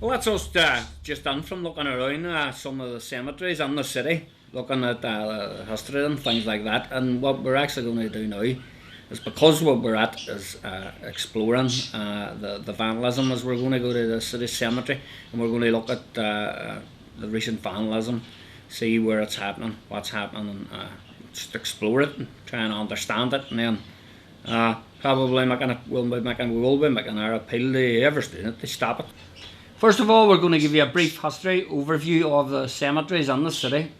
Well, that's us just done from looking around some of the cemeteries in the city, looking at history and things like that. And what we're actually going to do now is, because what we're at is exploring the vandalism, as we're going to go to the city cemetery and we're going to look at the recent vandalism, see where it's happening, what's happening, and just explore it and try and understand it, and then probably we will be making our appeal to whoever's doing it to stop it. First of all, we're going to give you a brief history overview of the cemeteries in the city.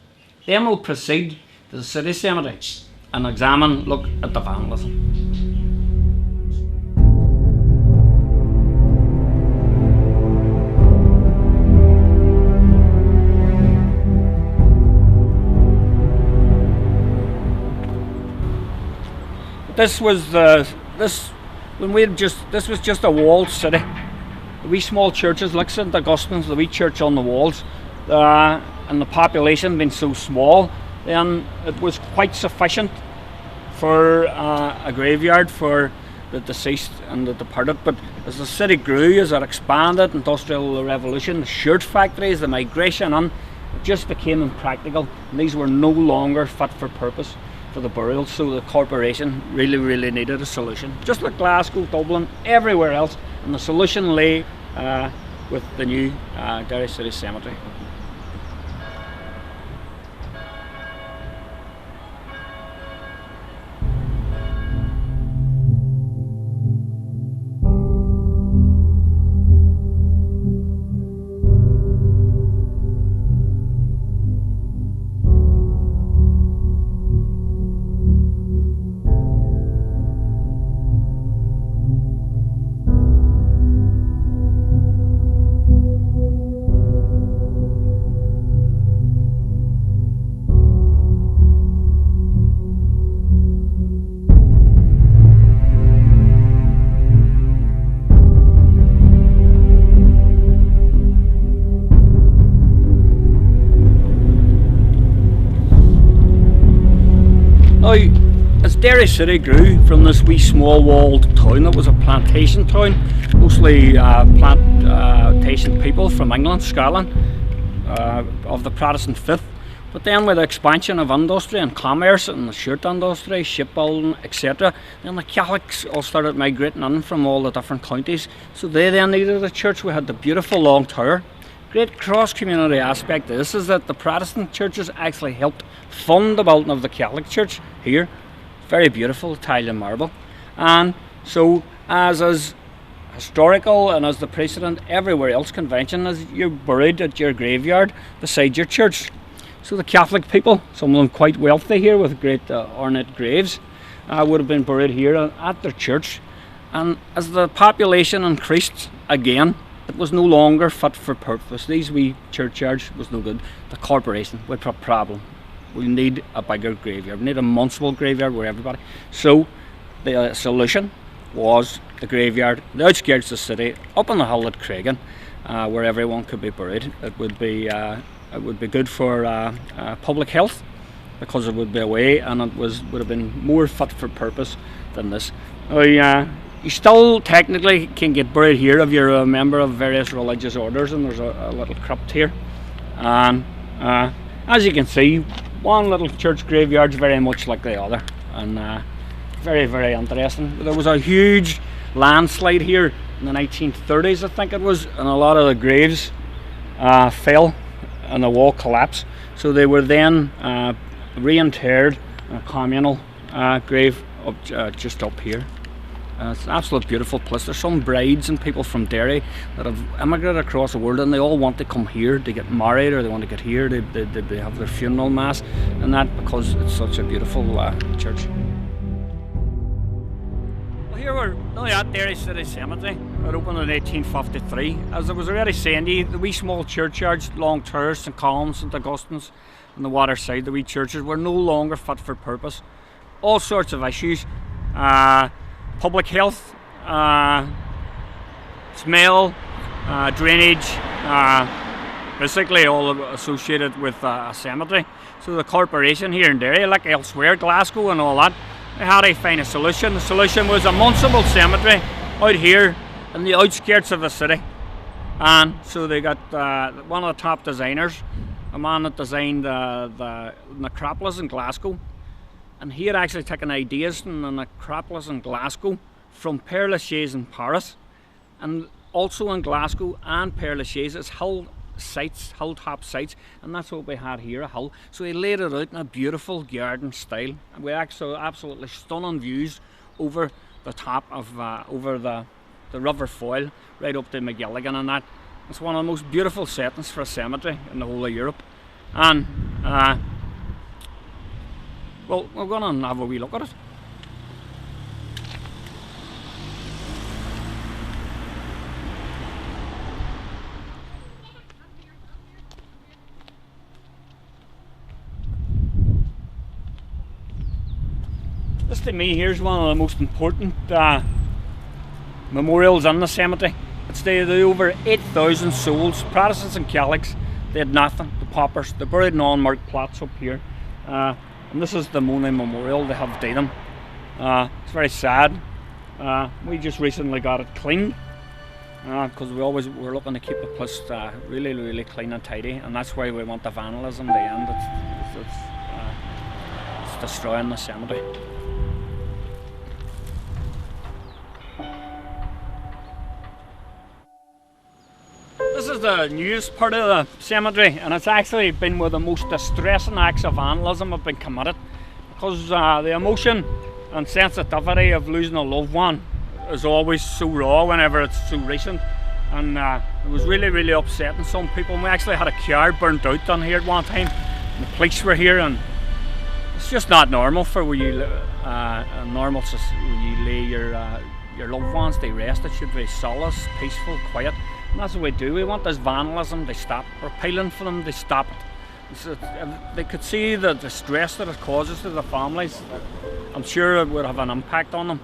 Then we'll proceed to the city cemetery and look at the vandalism. This was just a walled city. The wee small churches like St Augustine's, the wee church on the walls, and the population being so small, then it was quite sufficient for a graveyard for the deceased and the departed. But as the city grew, as it expanded, industrial revolution, the shirt factories, the migration on, it just became impractical, and these were no longer fit for purpose for the burial. So the corporation really needed a solution, just like Glasgow, Dublin, everywhere else, and the solution lay with the new Derry City Cemetery. Now, as Derry City grew from this wee small walled town that was a plantation town, mostly plantation people from England, Scotland, of the Protestant faith, but then with the expansion of industry and commerce and the shirt industry, shipbuilding, etc., then the Catholics all started migrating in from all the different counties, so they then needed a church. We had the beautiful Long Tower. Great cross-community aspect of this is that the Protestant churches actually helped fund the building of the Catholic Church here. Very beautiful, tile and marble. And so, as is historical and as the precedent everywhere else, convention, is you're buried at your graveyard beside your church. So the Catholic people, some of them quite wealthy here with great ornate graves, would have been buried here at their church. And as the population increased again, it was no longer fit for purpose. These wee churchyards was no good. The corporation would have a problem. We need a bigger graveyard. We need a municipal graveyard where everybody. So the solution was the graveyard, the outskirts of the city, up on the hill at Craigan, where everyone could be buried. It would be good for public health, because it would be away, and it would have been more fit for purpose than this. You still technically can get buried here if you're a member of various religious orders, and there's a little crypt here. And as you can see, one little church graveyard's very much like the other, and very interesting. There was a huge landslide here in the 1930s, I think it was, and a lot of the graves fell and the wall collapsed. So they were then reinterred in a communal grave just up here. It's an absolute beautiful place. There's some brides and people from Derry that have immigrated across the world, and they all want to come here to get married, or they want to get here to they have their funeral mass, and that because it's such a beautiful church. Well, here we're now at Derry City Cemetery. It opened in 1853. As I was already saying to you, the wee small churchyards, Long Tower, St Colum's, St Augustine's, and the waterside, the wee churches were no longer fit for purpose. All sorts of issues. Public health, smell, drainage, basically all associated with a cemetery. So the corporation here in Derry, like elsewhere, Glasgow and all that, they had to find a solution. The solution was a municipal cemetery out here in the outskirts of the city. And so they got one of the top designers, a man that designed the necropolis in Glasgow, and he had actually taken ideas from the necropolis in Glasgow, from Père Lachaise in Paris, and also in Glasgow and Père Lachaise is hilltop sites, and that's what we had here, a hill. So he laid it out in a beautiful garden style, and we actually absolutely stunning views over the top of over the River Foyle right up to McGilligan, and that it's one of the most beautiful settings for a cemetery in the whole of Europe. And well, we're going to have a wee look at it. This to me here's one of the most important memorials in the cemetery. It's the over 8,000 souls, Protestants and Catholics. They had nothing, the paupers. They're buried in unmarked plots up here. And this is the Money Memorial. They have died them. It's very sad. We just recently got it cleaned because we're looking to keep the place really, really clean and tidy, and that's why we want the vandalism to end. It's destroying the cemetery. This is the newest part of the cemetery, and it's actually been one of the most distressing acts of vandalism have been committed, because the emotion and sensitivity of losing a loved one is always so raw whenever it's so recent, and it was really, really upsetting some people. And we actually had a car burnt out down here at one time, and the police were here, and it's just not normal for where you lay your loved ones to rest. It should be solace, peaceful, quiet. And that's what we do. We want this vandalism to stop. We're appealing for them to stop it. So they could see the distress that it causes to the families. I'm sure it would have an impact on them.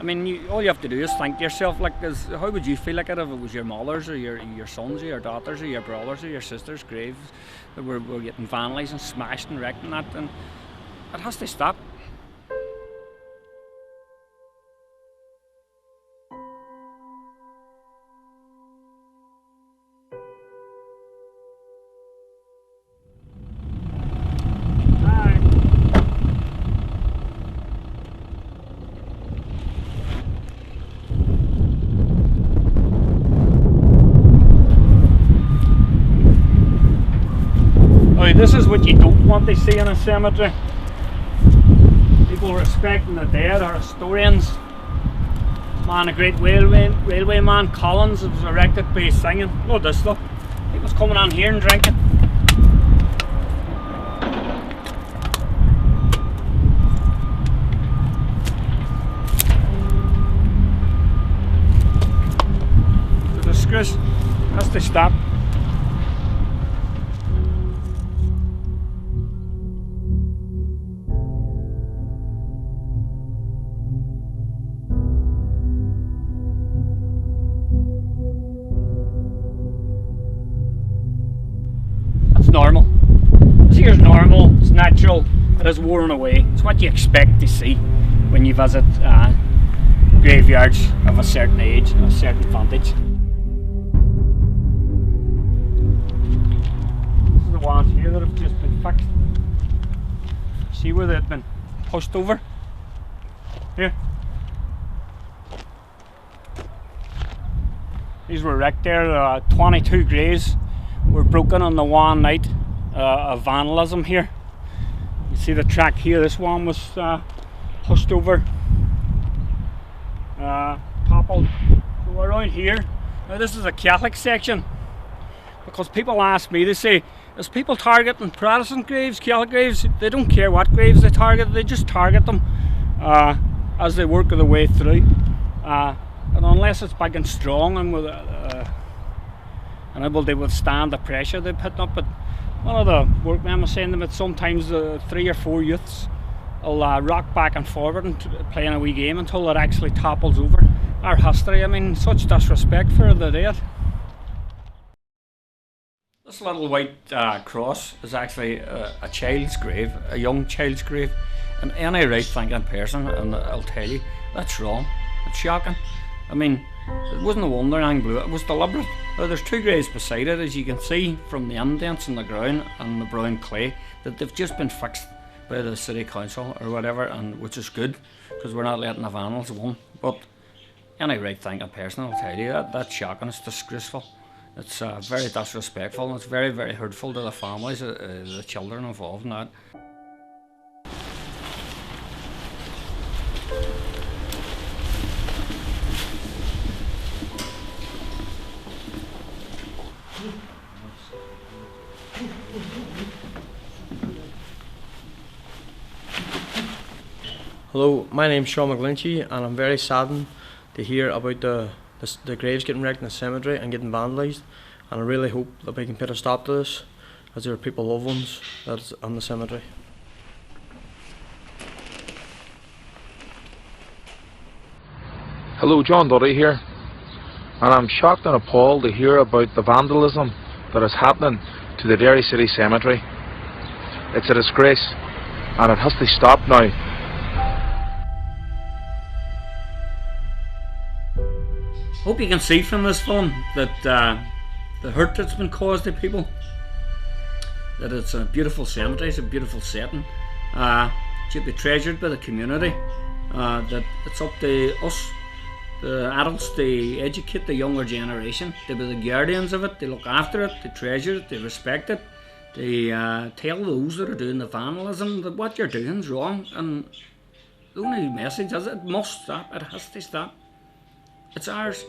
I mean, all you have to do is think to yourself, like, how would you feel like it if it was your mothers or your sons or your daughters or your brothers or your sisters' graves that were getting vandalised and smashed and wrecked and that? And it has to stop. This is what you don't want to see in a cemetery. People respecting the dead are historians. Man, a great railway man, Collins, was erected by singing. Look at this stuff. People's coming on here and drinking. The disgrace has to stop. Normal. This here's normal, it's natural, it is worn away. It's what you expect to see when you visit graveyards of a certain age and a certain vintage. This is the ones here that have just been fixed. See where they've been pushed over? Here. These were wrecked there, 22 graves were broken on the one night of vandalism here. You see the track here, this one was pushed over, toppled. So around here, now this is a Catholic section, because people ask me, they say, is people targeting Protestant graves, Catholic graves? They don't care what graves they target, they just target them as they work their way through. And unless it's big and strong and with and able to withstand the pressure they put up. But one of the workmen was saying that sometimes 3 or 4 youths will rock back and forward and playing a wee game until it actually topples over. Our history, I mean, such disrespect for the dead. This little white cross is actually a child's grave, a young child's grave, and any right thinking person, and I'll tell you, that's wrong. It's shocking. I mean, It wasn't a wonder anything blew it was deliberate. There's two graves beside it, as you can see from the indents in the ground and the brown clay, that they've just been fixed by the city council or whatever, and which is good, because we're not letting the vandals win. But any right thinking person will tell you that's shocking, it's disgraceful. It's very disrespectful, and it's very, very hurtful to the families, the children involved in that. Hello, my name's Seamus McGlinchey, and I'm very saddened to hear about the graves getting wrecked in the cemetery and getting vandalised, and I really hope that we can put a stop to this, as there are people, loved ones, that's in the cemetery. Hello, John Duddy here, and I'm shocked and appalled to hear about the vandalism that is happening to the Derry City Cemetery. It's a disgrace, and it has to stop now. Hope you can see from this film that the hurt that's been caused to people, that it's a beautiful cemetery, it's a beautiful setting, it should be treasured by the community, that it's up to us, the adults, to educate the younger generation, to be the guardians of it, to look after it, to treasure it, to respect it, to tell those that are doing the vandalism that what you're doing is wrong, and the only message is it must stop, it has to stop. It's ours.